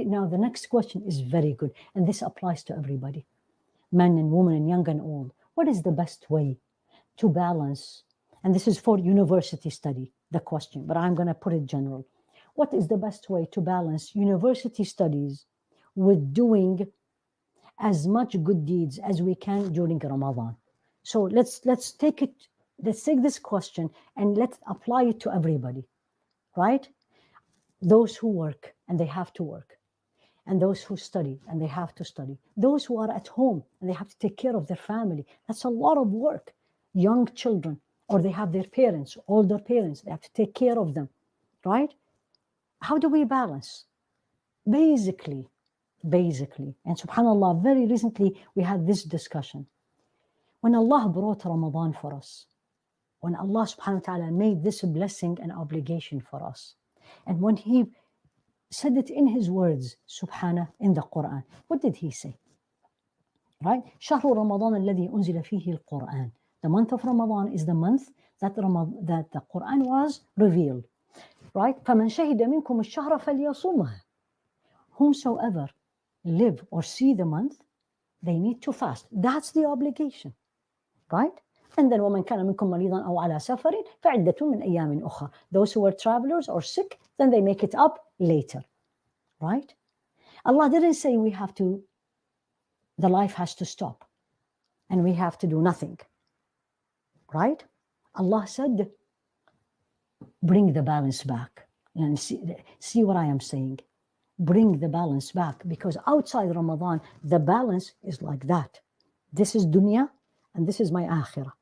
now the next question is very good, and this applies to everybody, men and women and young and old. What is the best way to balance? And this is for university study, the question, but I'm going to put it general. What is the best way to balance university studies with doing as much good deeds as we can during Ramadan? So let's take this question and let's apply it to everybody, right? Those who work and they have to work, and those who study and they have to study, those who are at home and they have to take care of their family. That's a lot of work. Young children, or they have their parents, older parents, they have to take care of them, right? How do we balance? Basically, and subhanAllah, very recently we had this discussion. When Allah brought Ramadan for us, when Allah subhanahu wa ta'ala made this blessing an obligation for us, and when He said it in His words, subhanah, in the Quran, what did He say? Right? شهر رمضان الذي أنزل فيه القرآن. The month of Ramadan is the month that the Quran was revealed. Right? فمن شهد منكم الشهر فليصومه. Whomsoever live or see the month, they need to fast. That's the obligation. Right? And then ومن كان منكم مريضا أو على سفر فعدة من أيام أخرى. Those who were travelers or sick, then they make it up later. Right? Allah didn't say the life has to stop and we have to do nothing. Right? Allah said, bring the balance back. And see what I am saying. Bring the balance back, because outside Ramadan, the balance is like that. This is dunya and this is my akhirah.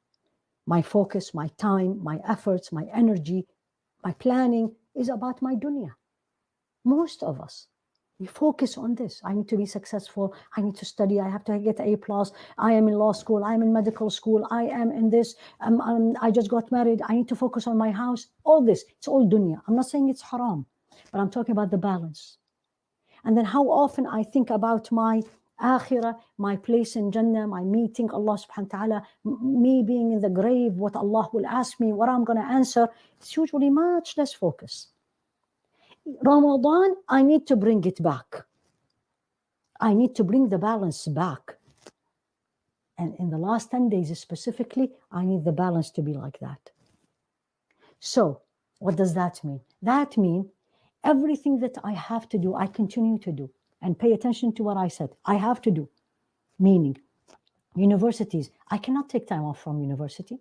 My focus, my time, my efforts, my energy, my planning is about my dunya. Most of us, we focus on this. I need to be successful. I need to study. I have to get A+. I am in law school. I am in medical school. I am in this. I just got married. I need to focus on my house. All this, it's all dunya. I'm not saying it's haram, but I'm talking about the balance. And then how often I think about my akhirah, my place in Jannah, my meeting Allah subhanahu wa ta'ala, me being in the grave, what Allah will ask me, what I'm going to answer. It's usually much less focus. Ramadan, I need to bring it back. I need to bring the balance back. And in the last 10 days specifically, I need the balance to be like that. So, what does that mean? That means everything that I have to do, I continue to do. And pay attention to what I said. I have to do. Meaning, universities, I cannot take time off from university.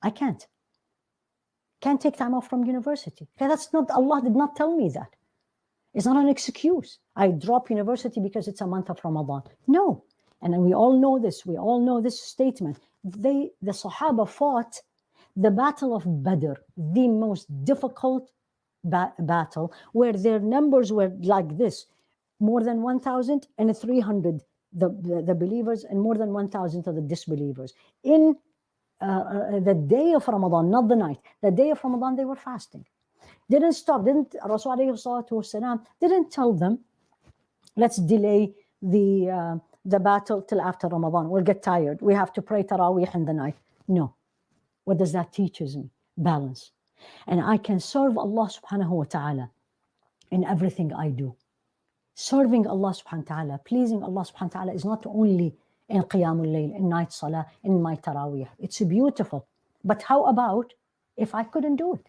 I can't take time off from university. Okay, that's not, Allah did not tell me that. It's not an excuse. I drop university because it's a month of Ramadan. No. And we all know this. We all know this statement. The Sahaba fought the battle of Badr, the most difficult battle, where their numbers were like this. More than 1,300 the believers and more than 1,000 of the disbelievers. In the day of Ramadan, not the night, the day of Ramadan, they were fasting. Didn't stop, Rasulullah didn't tell them, let's delay the battle till after Ramadan. We'll get tired. We have to pray Taraweeh in the night. No. What does that teach me? Balance. And I can serve Allah subhanahu wa ta'ala in everything I do. Serving Allah subhanahu wa ta'ala, pleasing Allah subhanahu wa ta'ala is not only in Qiyamul Layl, in night salah, in my Taraweeh. It's beautiful. But how about if I couldn't do it?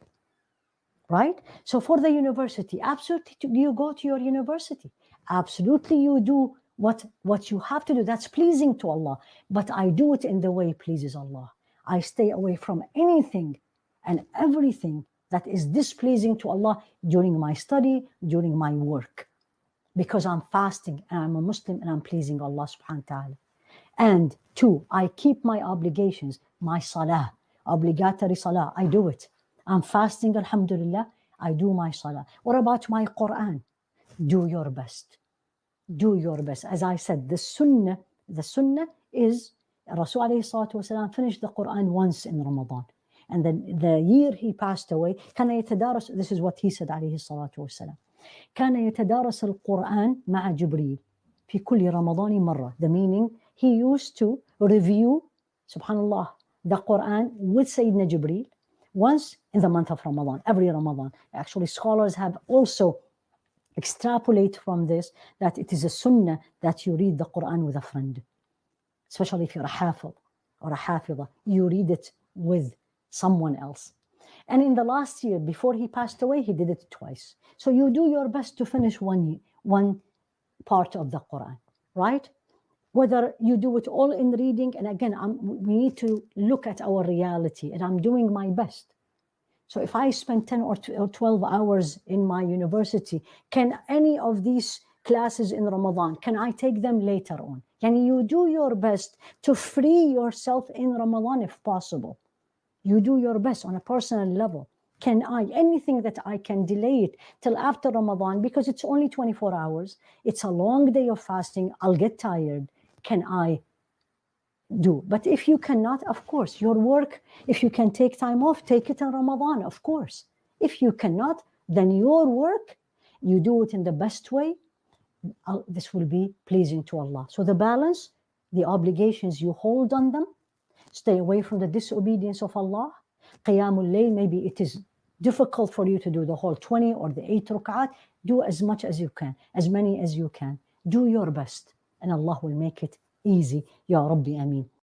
Right? So for the university, absolutely you go to your university. Absolutely you do what you have to do. That's pleasing to Allah. But I do it in the way it pleases Allah. I stay away from anything and everything that is displeasing to Allah during my study, during my work. Because I'm fasting and I'm a Muslim and I'm pleasing Allah subhanahu wa ta'ala. And 2, I keep my obligations, my salah, obligatory salah, I do it. I'm fasting, alhamdulillah, I do my salah. What about my Quran? Do your best. Do your best. As I said, the sunnah is, Rasul alayhi salatu wasalam finished the Quran once in Ramadan. And then the year he passed away, this is what he said alayhi salatu wasalam. كان يتدارس القرآن مع جبريل في كل رمضان مرة. The meaning, he used to review, subhanallah, the Quran with Sayyidina Jibreel once in the month of Ramadan, every Ramadan. Actually, scholars have also Extrapolate from this that it is a sunnah that you read the Quran with a friend, especially if you're a hafiz or a hafidah, you read it with someone else. And in the last year, before he passed away, he did it twice. So you do your best to finish one part of the Quran, right? Whether you do it all in reading, and again, we need to look at our reality, and I'm doing my best. So if I spend 10 or 12 hours in my university, can any of these classes in Ramadan, can I take them later on? Can you do your best to free yourself in Ramadan if possible? You do your best on a personal level. Can I, anything that I can delay it till after Ramadan, because it's only 24 hours, it's a long day of fasting, I'll get tired. Can I do? But if you cannot, of course, your work, if you can take time off, take it in Ramadan, of course. If you cannot, then your work, you do it in the best way. This will be pleasing to Allah. So the balance, the obligations you hold on them, stay away from the disobedience of Allah. Qiyamul Layl, maybe it is difficult for you to do the whole 20 or the 8 rak'at. Do as much as you can, as many as you can. Do your best, and Allah will make it easy. Ya Rabbi, Ameen.